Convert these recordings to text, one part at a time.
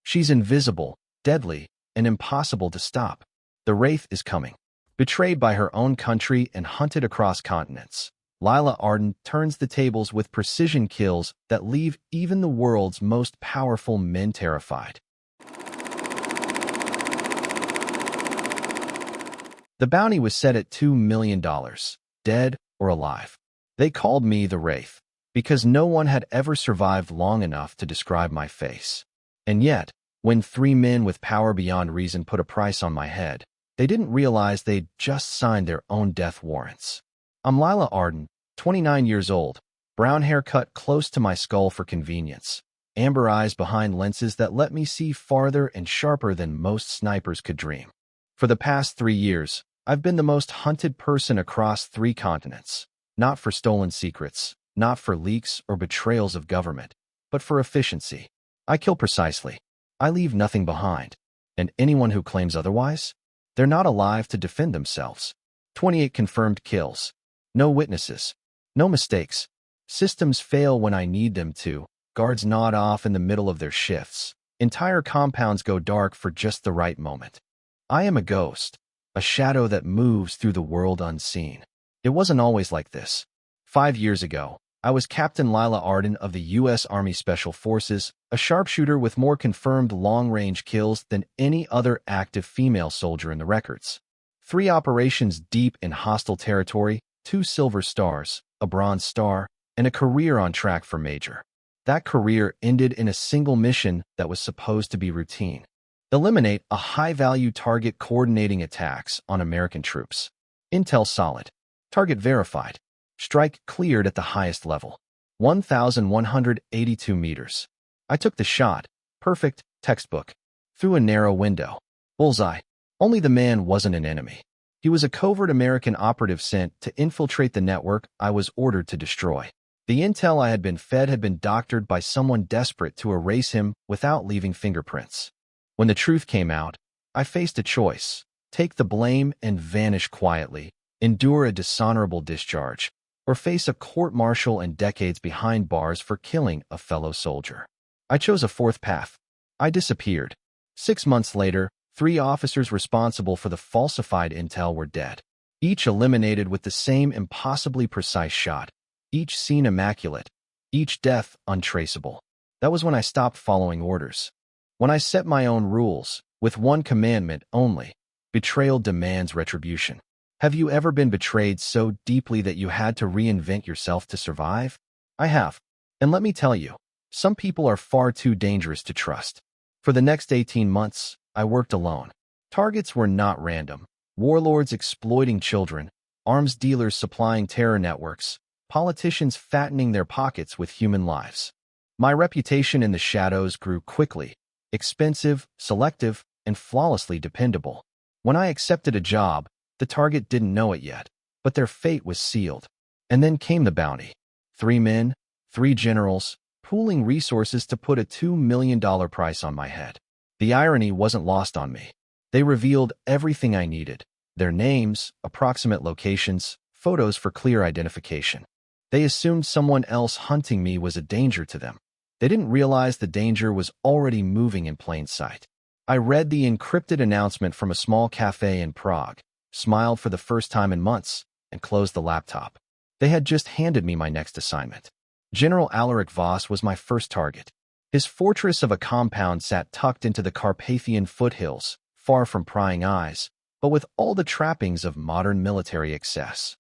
She's invisible, deadly, and impossible to stop. The Wraith is coming. Betrayed by her own country and hunted across continents, Lila Arden turns the tables with precision kills that leave even the world's most powerful men terrified. The bounty was set at $2 million, dead or alive. They called me the Wraith, because no one had ever survived long enough to describe my face. And yet, when 3 men with power beyond reason put a price on my head, they didn't realize they'd just signed their own death warrants. I'm Lila Arden, 29 years old, brown hair cut close to my skull for convenience, amber eyes behind lenses that let me see farther and sharper than most snipers could dream. For the past 3 years, I've been the most hunted person across 3 continents, not for stolen secrets, not for leaks or betrayals of government, but for efficiency. I kill precisely. I leave nothing behind. And anyone who claims otherwise? They're not alive to defend themselves. 28 confirmed kills. No witnesses. No mistakes. Systems fail when I need them to. Guards nod off in the middle of their shifts. Entire compounds go dark for just the right moment. I am a ghost, a shadow that moves through the world unseen. It wasn't always like this. 5 years ago, I was Captain Lila Arden of the U.S. Army Special Forces, a sharpshooter with more confirmed long-range kills than any other active female soldier in the records. 3 operations deep in hostile territory, 2 silver stars, a bronze star, and a career on track for major. That career ended in a single mission that was supposed to be routine. Eliminate a high-value target coordinating attacks on American troops. Intel solid. Target verified. Strike cleared at the highest level. 1,182 meters. I took the shot. Perfect, textbook. Through a narrow window. Bullseye. Only the man wasn't an enemy. He was a covert American operative sent to infiltrate the network I was ordered to destroy. The intel I had been fed had been doctored by someone desperate to erase him without leaving fingerprints. When the truth came out, I faced a choice. Take the blame and vanish quietly, endure a dishonorable discharge, or face a court-martial and decades behind bars for killing a fellow soldier. I chose a 4th path. I disappeared. 6 months later, 3 officers responsible for the falsified intel were dead, each eliminated with the same impossibly precise shot, each scene immaculate, each death untraceable. That was when I stopped following orders. When I set my own rules, with one commandment only: betrayal demands retribution. Have you ever been betrayed so deeply that you had to reinvent yourself to survive? I have. And let me tell you, some people are far too dangerous to trust. For the next 18 months, I worked alone. Targets were not random. Warlords exploiting children, arms dealers supplying terror networks, politicians fattening their pockets with human lives. My reputation in the shadows grew quickly, expensive, selective, and flawlessly dependable. When I accepted a job, the target didn't know it yet, but their fate was sealed. And then came the bounty. 3 men, 3 generals, pooling resources to put a $2 million price on my head. The irony wasn't lost on me. They revealed everything I needed: their names, approximate locations, photos for clear identification. They assumed someone else hunting me was a danger to them. They didn't realize the danger was already moving in plain sight. I read the encrypted announcement from a small cafe in Prague, smiled for the first time in months, and closed the laptop. They had just handed me my next assignment. General Alaric Voss was my first target. His fortress of a compound sat tucked into the Carpathian foothills, far from prying eyes, but with all the trappings of modern military excess.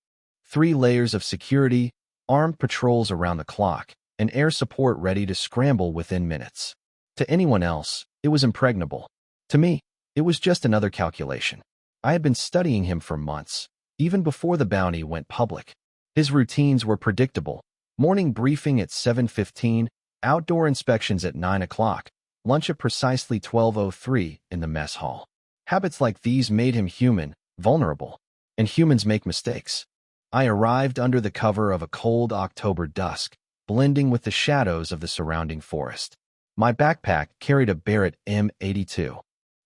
3 layers of security, armed patrols around the clock, and air support ready to scramble within minutes. To anyone else, it was impregnable. To me, it was just another calculation. I had been studying him for months, even before the bounty went public. His routines were predictable: morning briefing at 7:15, outdoor inspections at 9 o'clock, lunch at precisely 12:03 in the mess hall. Habits like these made him human, vulnerable, and humans make mistakes. I arrived under the cover of a cold October dusk, blending with the shadows of the surrounding forest. My backpack carried a Barrett M82,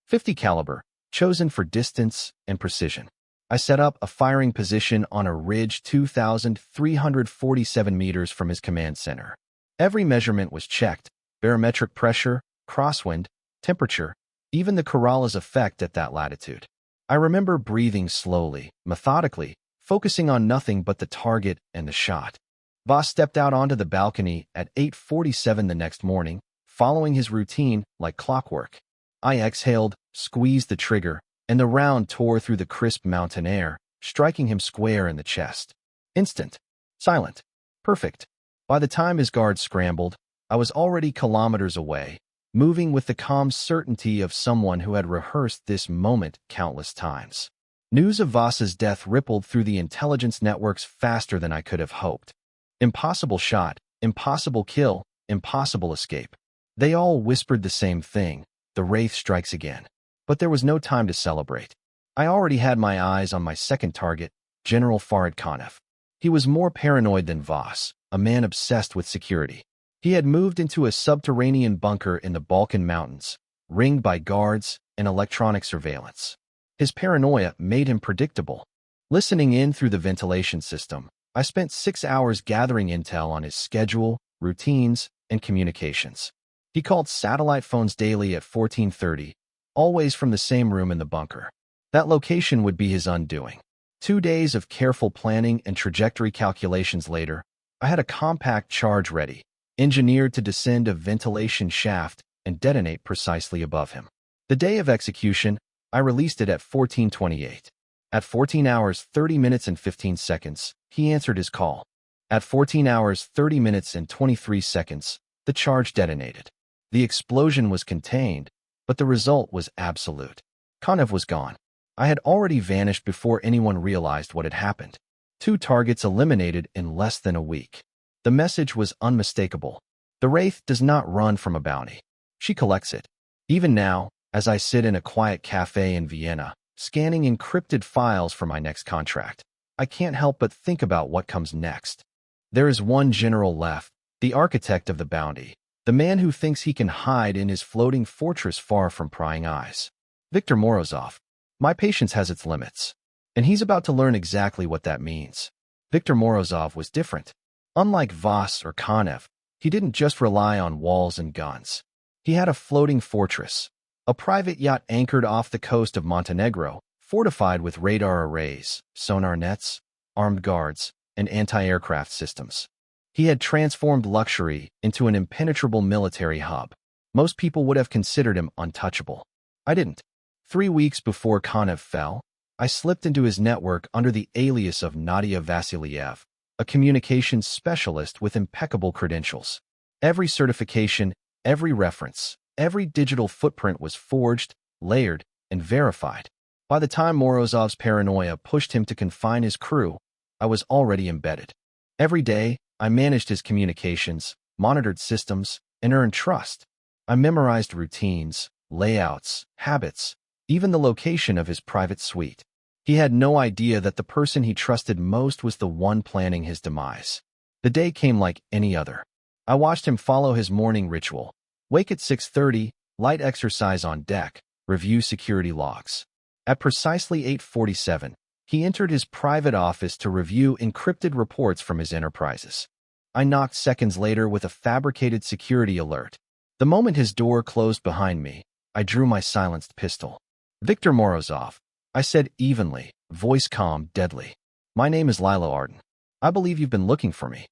50 caliber, chosen for distance and precision. I set up a firing position on a ridge 2,347 meters from his command center. Every measurement was checked: barometric pressure, crosswind, temperature, even the Kerala's effect at that latitude. I remember breathing slowly, methodically, focusing on nothing but the target and the shot. Voss stepped out onto the balcony at 8:47 the next morning, following his routine like clockwork. I exhaled, squeezed the trigger, and the round tore through the crisp mountain air, striking him square in the chest. Instant. Silent. Perfect. By the time his guard scrambled, I was already kilometers away, moving with the calm certainty of someone who had rehearsed this moment countless times. News of Voss's death rippled through the intelligence networks faster than I could have hoped. Impossible shot, impossible kill, impossible escape. They all whispered the same thing: the Wraith strikes again. But there was no time to celebrate. I already had my eyes on my second target, General Farid Khanov. He was more paranoid than Voss, a man obsessed with security. He had moved into a subterranean bunker in the Balkan Mountains, ringed by guards and electronic surveillance. His paranoia made him predictable. Listening in through the ventilation system, I spent 6 hours gathering intel on his schedule, routines, and communications. He called satellite phones daily at 14:30, always from the same room in the bunker. That location would be his undoing. 2 days of careful planning and trajectory calculations later, I had a compact charge ready, engineered to descend a ventilation shaft and detonate precisely above him. The day of execution, I released it at 14:28. At 14 hours 30 minutes and 15 seconds, he answered his call. At 14 hours 30 minutes and 23 seconds, the charge detonated. The explosion was contained, but the result was absolute. Khanov was gone. I had already vanished before anyone realized what had happened. 2 targets eliminated in less than a week. The message was unmistakable. The Wraith does not run from a bounty. She collects it. Even now, as I sit in a quiet cafe in Vienna, scanning encrypted files for my next contract, I can't help but think about what comes next. There is one general left, the architect of the bounty, the man who thinks he can hide in his floating fortress far from prying eyes. Viktor Morozov. My patience has its limits, and he's about to learn exactly what that means. Viktor Morozov was different. Unlike Voss or Khanov, he didn't just rely on walls and guns. He had a floating fortress, a private yacht anchored off the coast of Montenegro, fortified with radar arrays, sonar nets, armed guards, and anti-aircraft systems. He had transformed luxury into an impenetrable military hub. Most people would have considered him untouchable. I didn't. 3 weeks before Khanov fell, I slipped into his network under the alias of Nadia Vasilyev, a communications specialist with impeccable credentials. Every certification, every reference, every digital footprint was forged, layered, and verified. By the time Morozov's paranoia pushed him to confine his crew, I was already embedded. Every day, I managed his communications, monitored systems, and earned trust. I memorized routines, layouts, habits, even the location of his private suite. He had no idea that the person he trusted most was the one planning his demise. The day came like any other. I watched him follow his morning ritual. Wake at 6:30, light exercise on deck, review security logs. At precisely 8:47, he entered his private office to review encrypted reports from his enterprises. I knocked seconds later with a fabricated security alert. The moment his door closed behind me, I drew my silenced pistol. Viktor Morozov, I said evenly, voice calm, deadly. My name is Lila Arden. I believe you've been looking for me.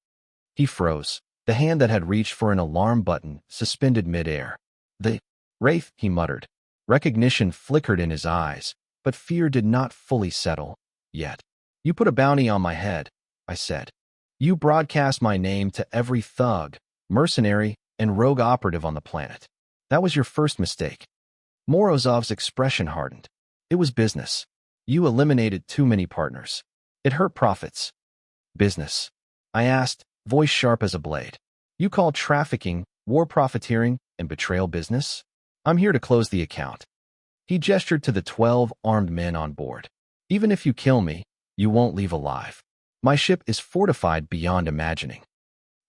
He froze, the hand that had reached for an alarm button suspended midair. The Wraith, he muttered. Recognition flickered in his eyes, but fear did not fully settle, yet. You put a bounty on my head, I said. You broadcast my name to every thug, mercenary, and rogue operative on the planet. That was your first mistake. Morozov's expression hardened. It was business. You eliminated too many partners. It hurt profits. Business. I asked, voice sharp as a blade. You call trafficking, war profiteering, and betrayal business? I'm here to close the account. He gestured to the 12 armed men on board. Even if you kill me, you won't leave alive. My ship is fortified beyond imagining.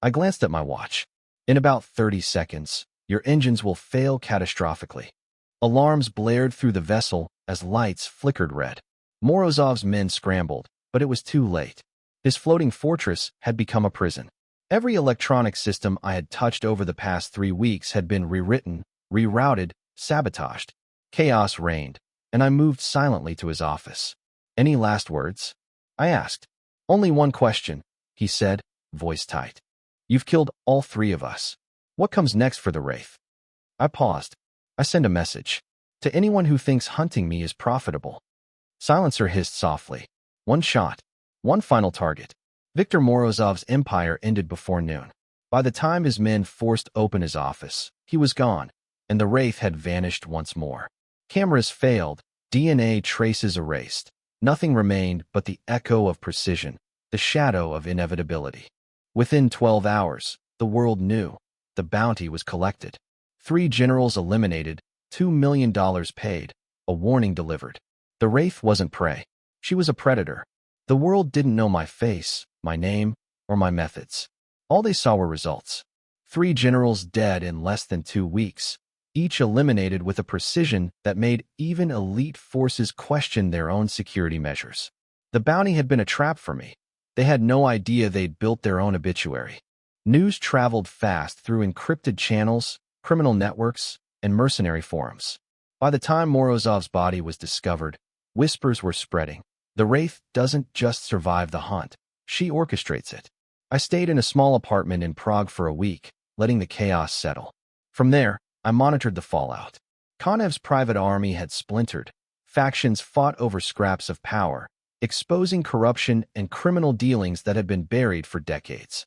I glanced at my watch. In about 30 seconds, your engines will fail catastrophically. Alarms blared through the vessel as lights flickered red. Morozov's men scrambled, but it was too late. His floating fortress had become a prison. Every electronic system I had touched over the past 3 weeks had been rewritten, rerouted, sabotaged. Chaos reigned, and I moved silently to his office. "Any last words?" I asked. "Only one question," he said, voice tight. "You've killed all three of us. What comes next for the Wraith?" I paused. I sent a message. "To anyone who thinks hunting me is profitable." Silencer hissed softly. "One shot. One final target." Viktor Morozov's empire ended before noon. By the time his men forced open his office, he was gone, and the Wraith had vanished once more. Cameras failed, DNA traces erased. Nothing remained but the echo of precision, the shadow of inevitability. Within 12 hours, the world knew. The bounty was collected. 3 generals eliminated, $2 million paid, a warning delivered. The Wraith wasn't prey. She was a predator. The world didn't know my face, my name, or my methods. All they saw were results. 3 generals dead in less than 2 weeks, each eliminated with a precision that made even elite forces question their own security measures. The bounty had been a trap for me. They had no idea they'd built their own obituary. News traveled fast through encrypted channels, criminal networks, and mercenary forums. By the time Morozov's body was discovered, whispers were spreading. The Wraith doesn't just survive the hunt, she orchestrates it. I stayed in a small apartment in Prague for a week, letting the chaos settle. From there, I monitored the fallout. Konev's private army had splintered. Factions fought over scraps of power, exposing corruption and criminal dealings that had been buried for decades.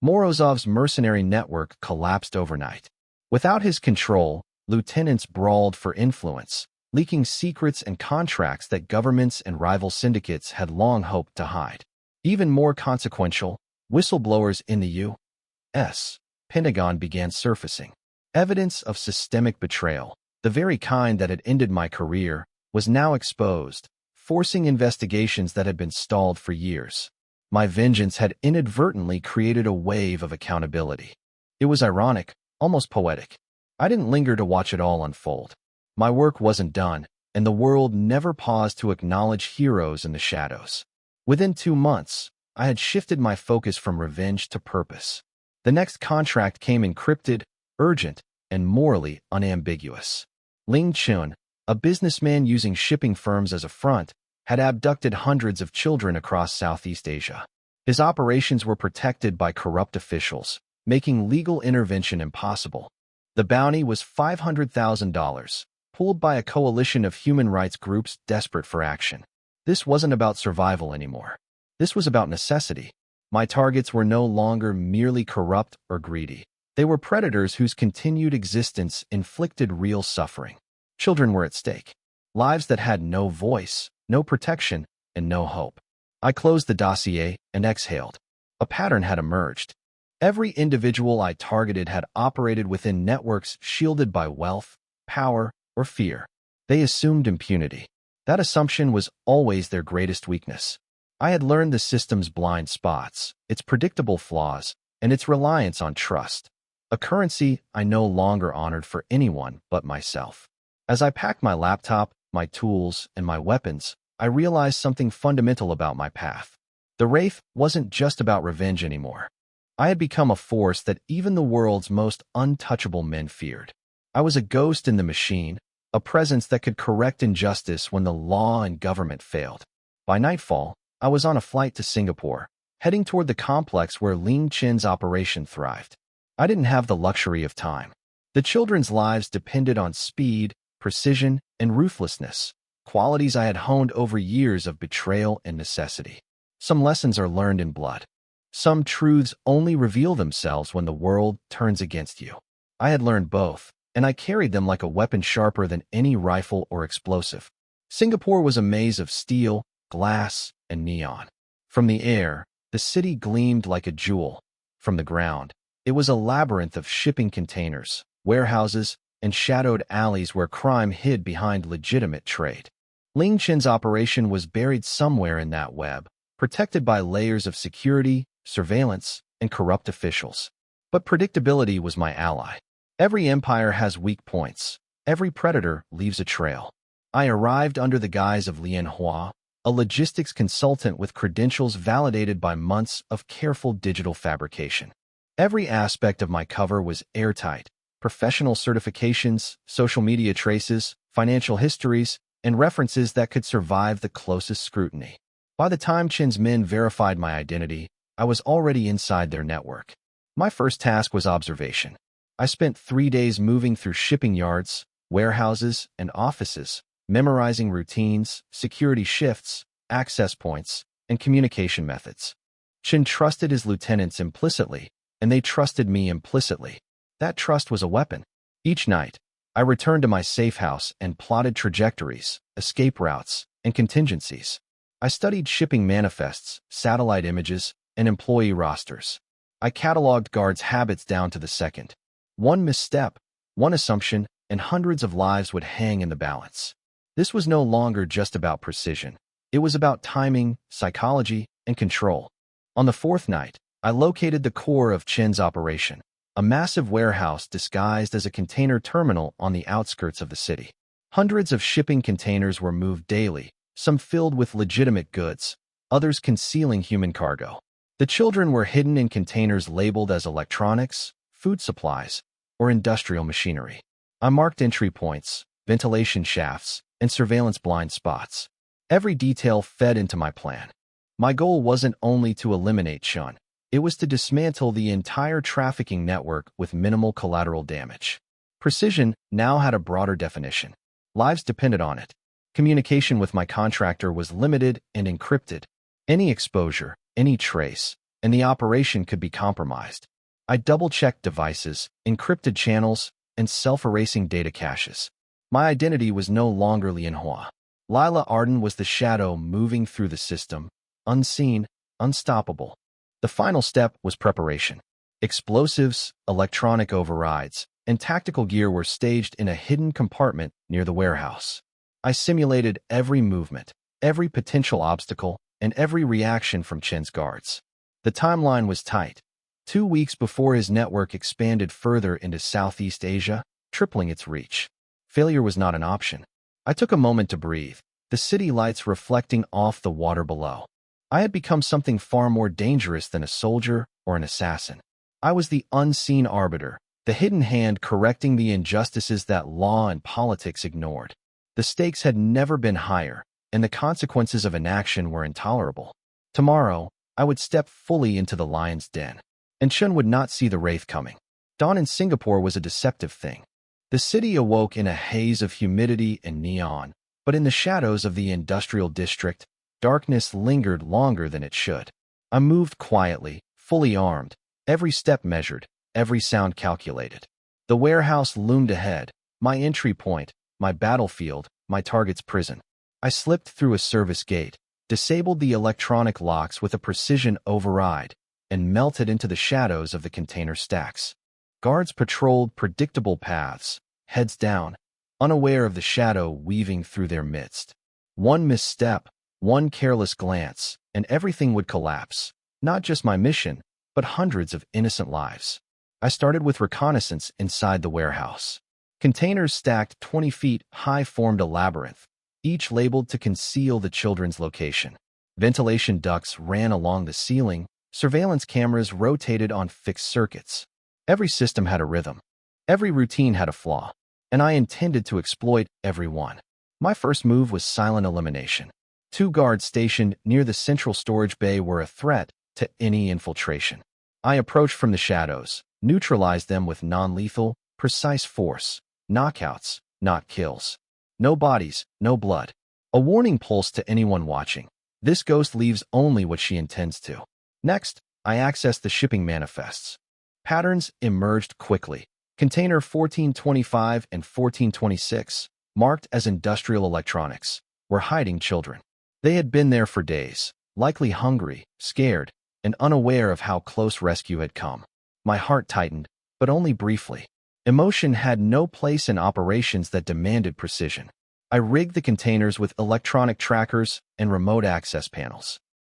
Morozov's mercenary network collapsed overnight. Without his control, lieutenants brawled for influence, leaking secrets and contracts that governments and rival syndicates had long hoped to hide. Even more consequential, whistleblowers in the U.S. Pentagon began surfacing. Evidence of systemic betrayal, the very kind that had ended my career, was now exposed, forcing investigations that had been stalled for years. My vengeance had inadvertently created a wave of accountability. It was ironic, almost poetic. I didn't linger to watch it all unfold. My work wasn't done, and the world never paused to acknowledge heroes in the shadows. Within 2 months, I had shifted my focus from revenge to purpose. The next contract came encrypted, urgent, and morally unambiguous. Ling Chun, a businessman using shipping firms as a front, had abducted hundreds of children across Southeast Asia. His operations were protected by corrupt officials, making legal intervention impossible. The bounty was $500,000, pulled by a coalition of human rights groups desperate for action. This wasn't about survival anymore. This was about necessity. My targets were no longer merely corrupt or greedy. They were predators whose continued existence inflicted real suffering. Children were at stake. Lives that had no voice, no protection, and no hope. I closed the dossier and exhaled. A pattern had emerged. Every individual I targeted had operated within networks shielded by wealth, power, or fear. They assumed impunity. That assumption was always their greatest weakness. I had learned the system's blind spots, its predictable flaws, and its reliance on trust. A currency I no longer honored for anyone but myself. As I packed my laptop, my tools, and my weapons, I realized something fundamental about my path. The Wraith wasn't just about revenge anymore. I had become a force that even the world's most untouchable men feared. I was a ghost in the machine, a presence that could correct injustice when the law and government failed. By nightfall, I was on a flight to Singapore, heading toward the complex where Ling Chin's operation thrived. I didn't have the luxury of time. The children's lives depended on speed, precision, and ruthlessness, qualities I had honed over years of betrayal and necessity. Some lessons are learned in blood. Some truths only reveal themselves when the world turns against you. I had learned both, and I carried them like a weapon sharper than any rifle or explosive. Singapore was a maze of steel, glass, and neon. From the air, the city gleamed like a jewel. From the ground, it was a labyrinth of shipping containers, warehouses, and shadowed alleys where crime hid behind legitimate trade. Ling Chin's operation was buried somewhere in that web, protected by layers of security, surveillance, and corrupt officials. But predictability was my ally. Every empire has weak points. Every predator leaves a trail. I arrived under the guise of Lian Hua, a logistics consultant with credentials validated by months of careful digital fabrication. Every aspect of my cover was airtight, professional certifications, social media traces, financial histories, and references that could survive the closest scrutiny. By the time Chin's men verified my identity, I was already inside their network. My first task was observation. I spent 3 days moving through shipping yards, warehouses, and offices, memorizing routines, security shifts, access points, and communication methods. Chin trusted his lieutenants implicitly, and they trusted me implicitly. That trust was a weapon. Each night, I returned to my safe house and plotted trajectories, escape routes, and contingencies. I studied shipping manifests, satellite images, and employee rosters. I cataloged guards' habits down to the second. One misstep, one assumption, and hundreds of lives would hang in the balance. This was no longer just about precision. It was about timing, psychology, and control. On the fourth night, I located the core of Chin's operation, a massive warehouse disguised as a container terminal on the outskirts of the city. Hundreds of shipping containers were moved daily, some filled with legitimate goods, others concealing human cargo. The children were hidden in containers labeled as electronics, food supplies, or industrial machinery. I marked entry points, ventilation shafts, and surveillance blind spots. Every detail fed into my plan. My goal wasn't only to eliminate Chun. It was to dismantle the entire trafficking network with minimal collateral damage. Precision now had a broader definition. Lives depended on it. Communication with my contractor was limited and encrypted. Any exposure, any trace, and the operation could be compromised. I double-checked devices, encrypted channels, and self-erasing data caches. My identity was no longer Lian Hua. Lila Arden was the shadow moving through the system, unseen, unstoppable. The final step was preparation. Explosives, electronic overrides, and tactical gear were staged in a hidden compartment near the warehouse. I simulated every movement, every potential obstacle, and every reaction from Chin's guards. The timeline was tight. 2 weeks before his network expanded further into Southeast Asia, tripling its reach. Failure was not an option. I took a moment to breathe, the city lights reflecting off the water below. I had become something far more dangerous than a soldier or an assassin. I was the unseen arbiter, the hidden hand correcting the injustices that law and politics ignored. The stakes had never been higher, and the consequences of inaction were intolerable. Tomorrow, I would step fully into the lion's den, and Chun would not see the Wraith coming. Dawn in Singapore was a deceptive thing. The city awoke in a haze of humidity and neon, but in the shadows of the industrial district, darkness lingered longer than it should. I moved quietly, fully armed, every step measured, every sound calculated. The warehouse loomed ahead, my entry point, my battlefield, my target's prison. I slipped through a service gate, disabled the electronic locks with a precision override, and melted into the shadows of the container stacks. Guards patrolled predictable paths, heads down, unaware of the shadow weaving through their midst. One misstep, one careless glance, and everything would collapse. Not just my mission, but hundreds of innocent lives. I started with reconnaissance inside the warehouse. Containers stacked 20 feet high formed a labyrinth, each labeled to conceal the children's location. Ventilation ducts ran along the ceiling, surveillance cameras rotated on fixed circuits. Every system had a rhythm. Every routine had a flaw, and I intended to exploit every one. My first move was silent elimination. 2 guards stationed near the central storage bay were a threat to any infiltration. I approached from the shadows, neutralized them with non-lethal, precise force. Knockouts, not kills. No bodies, no blood. A warning pulse to anyone watching. This ghost leaves only what she intends to. Next, I accessed the shipping manifests. Patterns emerged quickly. Container 1425 and 1426, marked as industrial electronics, were hiding children. They had been there for days, likely hungry, scared, and unaware of how close rescue had come. My heart tightened, but only briefly. Emotion had no place in operations that demanded precision. I rigged the containers with electronic trackers and remote access panels.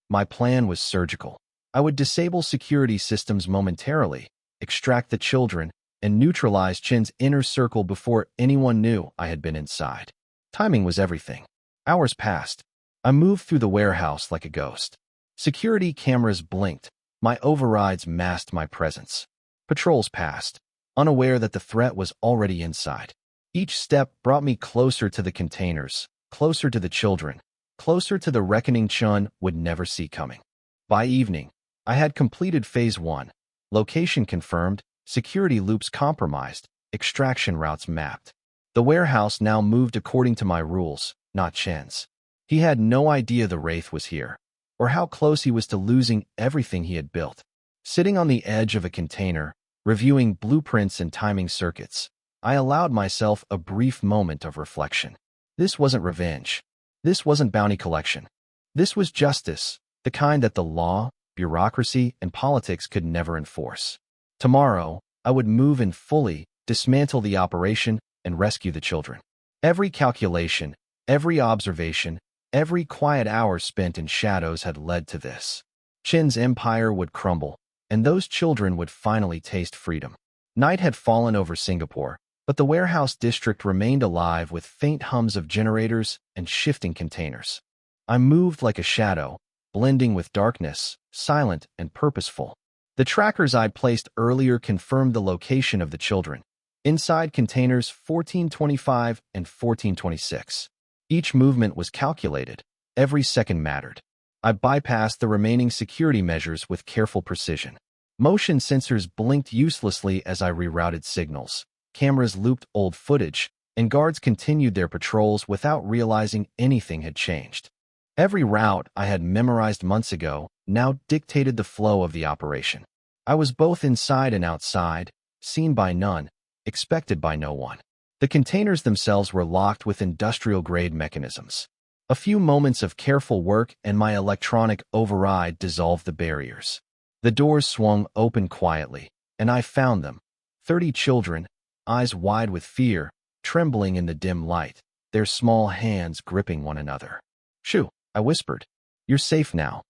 My plan was surgical. I would disable security systems momentarily, extract the children, and neutralize Chin's inner circle before anyone knew I had been inside. Timing was everything. Hours passed. I moved through the warehouse like a ghost. Security cameras blinked. My overrides masked my presence. Patrols passed. unaware that the threat was already inside. Each step brought me closer to the containers, closer to the children, closer to the reckoning Chun would never see coming. By evening, I had completed Phase 1. Location confirmed, security loops compromised, extraction routes mapped. The warehouse now moved according to my rules, not Chen's. He had no idea the Wraith was here, or how close he was to losing everything he had built. Sitting on the edge of a container, reviewing blueprints and timing circuits, I allowed myself a brief moment of reflection. This wasn't revenge. This wasn't bounty collection. This was justice, the kind that the law, bureaucracy, and politics could never enforce. Tomorrow, I would move in fully, dismantle the operation, and rescue the children. Every calculation, every observation, every quiet hour spent in shadows had led to this. Chen's empire would crumble, and those children would finally taste freedom. Night had fallen over Singapore, but the warehouse district remained alive with faint hums of generators and shifting containers. I moved like a shadow, blending with darkness, silent and purposeful. The trackers I'd placed earlier confirmed the location of the children. Inside containers 1425 and 1426. Each movement was calculated. Every second mattered. I bypassed the remaining security measures with careful precision. Motion sensors blinked uselessly as I rerouted signals. Cameras looped old footage, and guards continued their patrols without realizing anything had changed. Every route I had memorized months ago now dictated the flow of the operation. I was both inside and outside, seen by none, expected by no one. The containers themselves were locked with industrial-grade mechanisms. A few moments of careful work and my electronic override dissolved the barriers. The doors swung open quietly, and I found them. 30 children, eyes wide with fear, trembling in the dim light, their small hands gripping one another. "Shoo," I whispered. "You're safe now."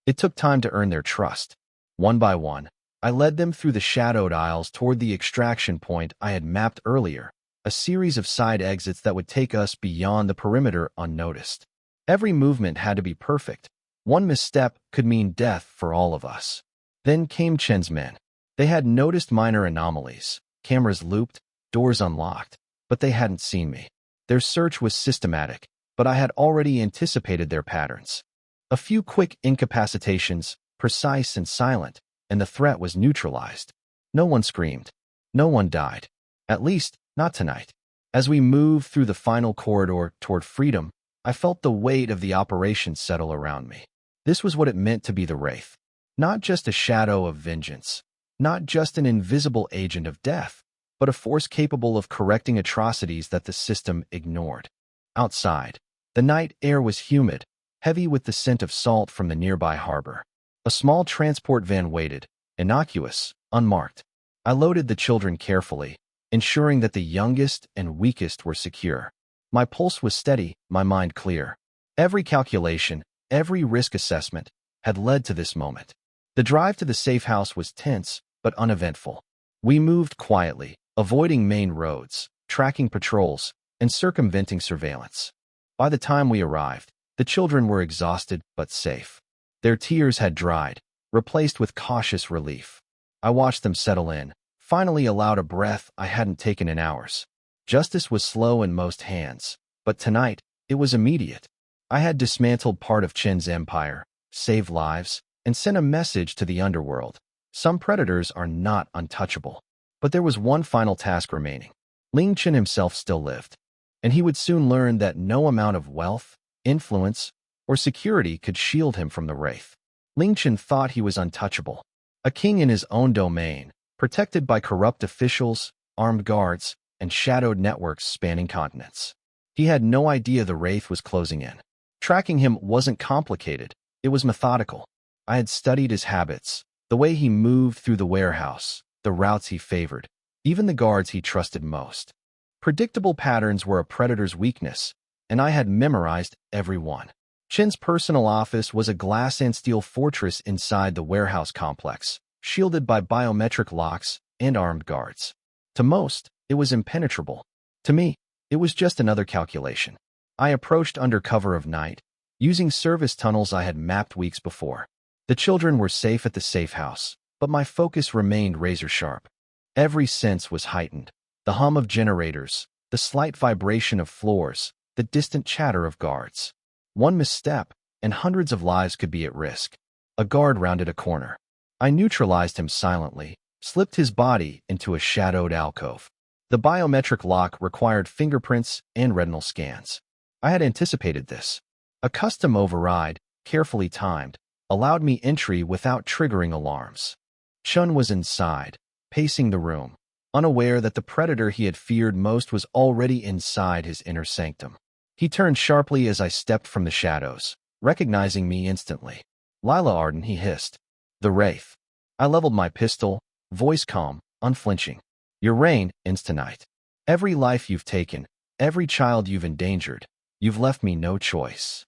It took time to earn their trust. One by one, I led them through the shadowed aisles toward the extraction point I had mapped earlier, a series of side exits that would take us beyond the perimeter unnoticed. Every movement had to be perfect. One misstep could mean death for all of us. Then came Chen's men. They had noticed minor anomalies. Cameras looped, doors unlocked, but they hadn't seen me. Their search was systematic, but I had already anticipated their patterns. A few quick incapacitations, precise and silent, and the threat was neutralized. No one screamed. No one died. At least, not tonight. As we moved through the final corridor toward freedom, I felt the weight of the operation settle around me. This was what it meant to be the Wraith. Not just a shadow of vengeance. Not just an invisible agent of death, but a force capable of correcting atrocities that the system ignored. Outside, the night air was humid, heavy with the scent of salt from the nearby harbor. A small transport van waited, innocuous, unmarked. I loaded the children carefully, ensuring that the youngest and weakest were secure. My pulse was steady, my mind clear. Every calculation, every risk assessment had led to this moment. The drive to the safe house was tense, but uneventful. We moved quietly, avoiding main roads, tracking patrols, and circumventing surveillance. By the time we arrived, the children were exhausted but safe. Their tears had dried, replaced with cautious relief. I watched them settle in, finally allowed a breath I hadn't taken in hours. Justice was slow in most hands, but tonight, it was immediate. I had dismantled part of Chen's empire, saved lives, and sent a message to the underworld. Some predators are not untouchable. But there was one final task remaining. Ling Chen himself still lived, and he would soon learn that no amount of wealth, influence, or security could shield him from the Wraith. Ling Chen thought he was untouchable, a king in his own domain, protected by corrupt officials, armed guards, and shadowed networks spanning continents. He had no idea the Wraith was closing in. Tracking him wasn't complicated, it was methodical. I had studied his habits, the way he moved through the warehouse, the routes he favored, even the guards he trusted most. Predictable patterns were a predator's weakness, and I had memorized every one. Chen's personal office was a glass and steel fortress inside the warehouse complex, shielded by biometric locks and armed guards. To most, it was impenetrable. To me, it was just another calculation. I approached under cover of night, using service tunnels I had mapped weeks before. The children were safe at the safe house, but my focus remained razor-sharp. Every sense was heightened. The hum of generators, the slight vibration of floors, the distant chatter of guards. One misstep, and hundreds of lives could be at risk. A guard rounded a corner. I neutralized him silently, slipped his body into a shadowed alcove. The biometric lock required fingerprints and retinal scans. I had anticipated this. A custom override, carefully timed, allowed me entry without triggering alarms. Chun was inside, pacing the room, unaware that the predator he had feared most was already inside his inner sanctum. He turned sharply as I stepped from the shadows, recognizing me instantly. "Lila Arden," he hissed. "The Wraith." I leveled my pistol, voice calm, unflinching. "Your reign ends tonight. Every life you've taken, every child you've endangered, you've left me no choice."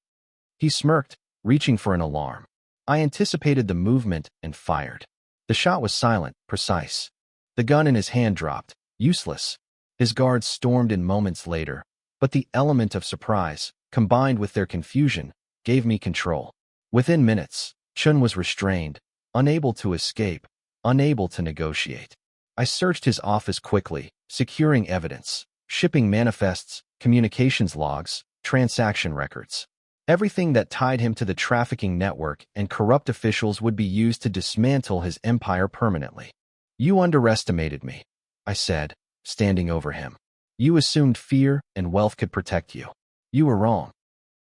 He smirked, reaching for an alarm. I anticipated the movement and fired. The shot was silent, precise. The gun in his hand dropped, useless. His guards stormed in moments later, but the element of surprise, combined with their confusion, gave me control. Within minutes, Chun was restrained, unable to escape, unable to negotiate. I searched his office quickly, securing evidence, shipping manifests, communications logs, transaction records. Everything that tied him to the trafficking network and corrupt officials would be used to dismantle his empire permanently. "You underestimated me," I said, standing over him. "You assumed fear and wealth could protect you. You were wrong."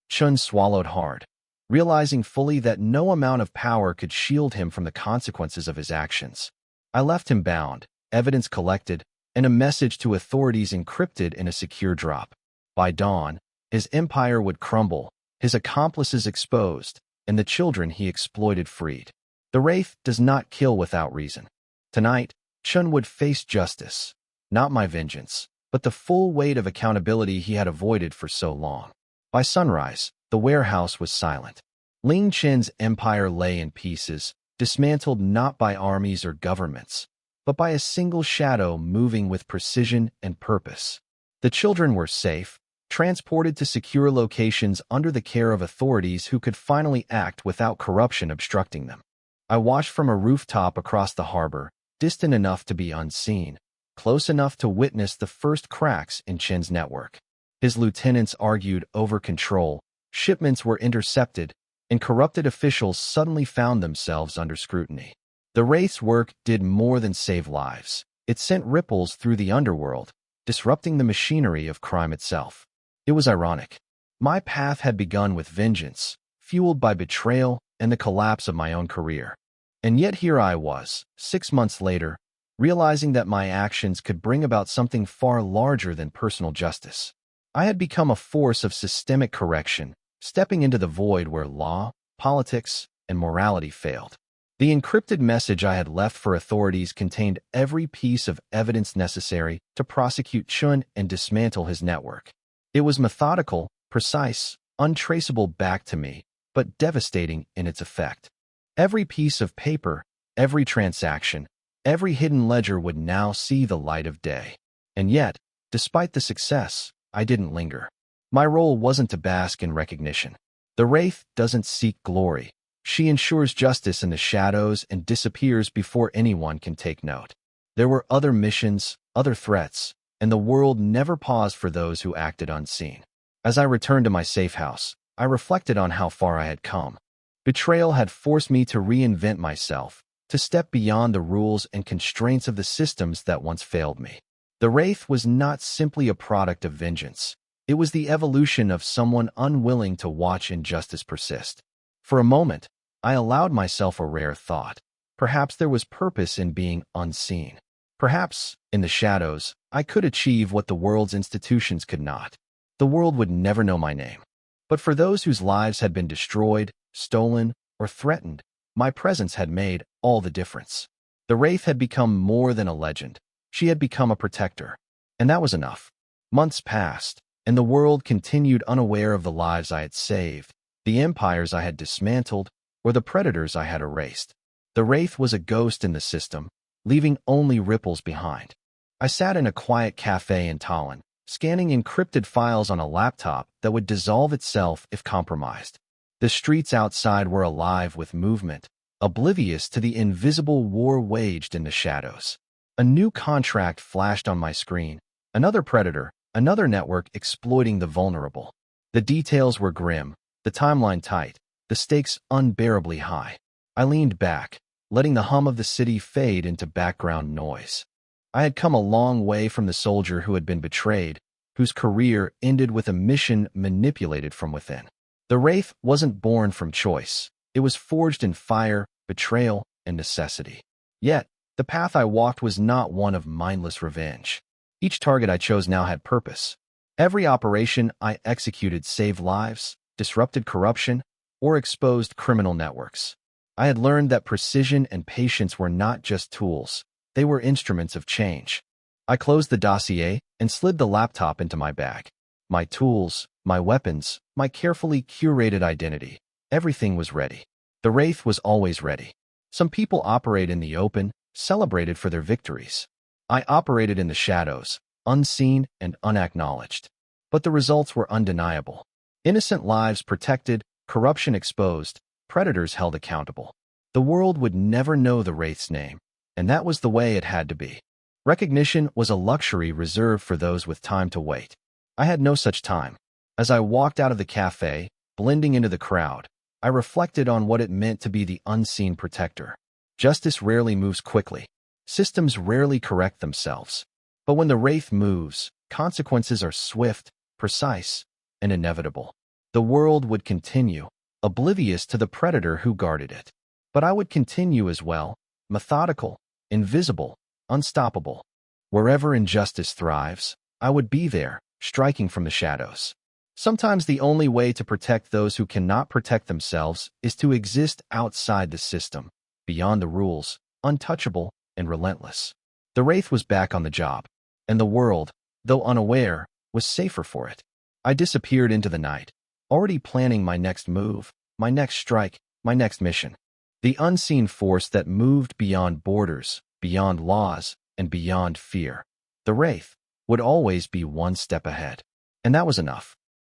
Chun swallowed hard, realizing fully that no amount of power could shield him from the consequences of his actions. I left him bound, evidence collected, and a message to authorities encrypted in a secure drop. By dawn, his empire would crumble, his accomplices exposed, and the children he exploited freed. The Wraith does not kill without reason. Tonight, Chun would face justice, not my vengeance, but the full weight of accountability he had avoided for so long. By sunrise, the warehouse was silent. Ling Chen's empire lay in pieces, dismantled not by armies or governments, but by a single shadow moving with precision and purpose. The children were safe, transported to secure locations under the care of authorities who could finally act without corruption obstructing them. I watched from a rooftop across the harbor, distant enough to be unseen, close enough to witness the first cracks in Chen's network. His lieutenants argued over control, shipments were intercepted, and corrupted officials suddenly found themselves under scrutiny. The Wraith's work did more than save lives. It sent ripples through the underworld, disrupting the machinery of crime itself. It was ironic. My path had begun with vengeance, fueled by betrayal and the collapse of my own career. And yet here I was, 6 months later, realizing that my actions could bring about something far larger than personal justice. I had become a force of systemic correction, stepping into the void where law, politics, and morality failed. The encrypted message I had left for authorities contained every piece of evidence necessary to prosecute Chun and dismantle his network. It was methodical, precise, untraceable back to me, but devastating in its effect. Every piece of paper, every transaction, every hidden ledger would now see the light of day. And yet, despite the success, I didn't linger. My role wasn't to bask in recognition. The Wraith doesn't seek glory. She ensures justice in the shadows and disappears before anyone can take note. There were other missions, other threats, and the world never paused for those who acted unseen. As I returned to my safe house, I reflected on how far I had come. Betrayal had forced me to reinvent myself, to step beyond the rules and constraints of the systems that once failed me. The Wraith was not simply a product of vengeance. It was the evolution of someone unwilling to watch injustice persist. For a moment, I allowed myself a rare thought. Perhaps there was purpose in being unseen. Perhaps, in the shadows, I could achieve what the world's institutions could not. The world would never know my name. But for those whose lives had been destroyed, stolen, or threatened, my presence had made all the difference. The Wraith had become more than a legend. She had become a protector. And that was enough. Months passed, and the world continued unaware of the lives I had saved, the empires I had dismantled, or the predators I had erased. The Wraith was a ghost in the system, leaving only ripples behind. I sat in a quiet cafe in Tallinn, scanning encrypted files on a laptop that would dissolve itself if compromised. The streets outside were alive with movement, oblivious to the invisible war waged in the shadows. A new contract flashed on my screen. Another predator, another network exploiting the vulnerable. The details were grim, the timeline tight, the stakes unbearably high. I leaned back, letting the hum of the city fade into background noise. I had come a long way from the soldier who had been betrayed, whose career ended with a mission manipulated from within. The Wraith wasn't born from choice. It was forged in fire, betrayal, and necessity. Yet, the path I walked was not one of mindless revenge. Each target I chose now had purpose. Every operation I executed saved lives, disrupted corruption, or exposed criminal networks. I had learned that precision and patience were not just tools, they were instruments of change. I closed the dossier and slid the laptop into my bag. My tools, my weapons, my carefully curated identity, everything was ready. The Wraith was always ready. Some people operate in the open, celebrated for their victories. I operated in the shadows, unseen and unacknowledged. But the results were undeniable. Innocent lives protected, corruption exposed, predators held accountable. The world would never know the Wraith's name, and that was the way it had to be. Recognition was a luxury reserved for those with time to wait. I had no such time. As I walked out of the cafe, blending into the crowd, I reflected on what it meant to be the unseen protector. Justice rarely moves quickly. Systems rarely correct themselves. But when the Wraith moves, consequences are swift, precise, and inevitable. The world would continue, oblivious to the predator who guarded it. But I would continue as well, methodical, invisible, unstoppable. Wherever injustice thrives, I would be there, striking from the shadows. Sometimes the only way to protect those who cannot protect themselves is to exist outside the system, beyond the rules, untouchable and relentless. The Wraith was back on the job, and the world, though unaware, was safer for it. I disappeared into the night, already planning my next move, my next strike, my next mission. The unseen force that moved beyond borders, beyond laws, and beyond fear. The Wraith would always be one step ahead. And that was enough.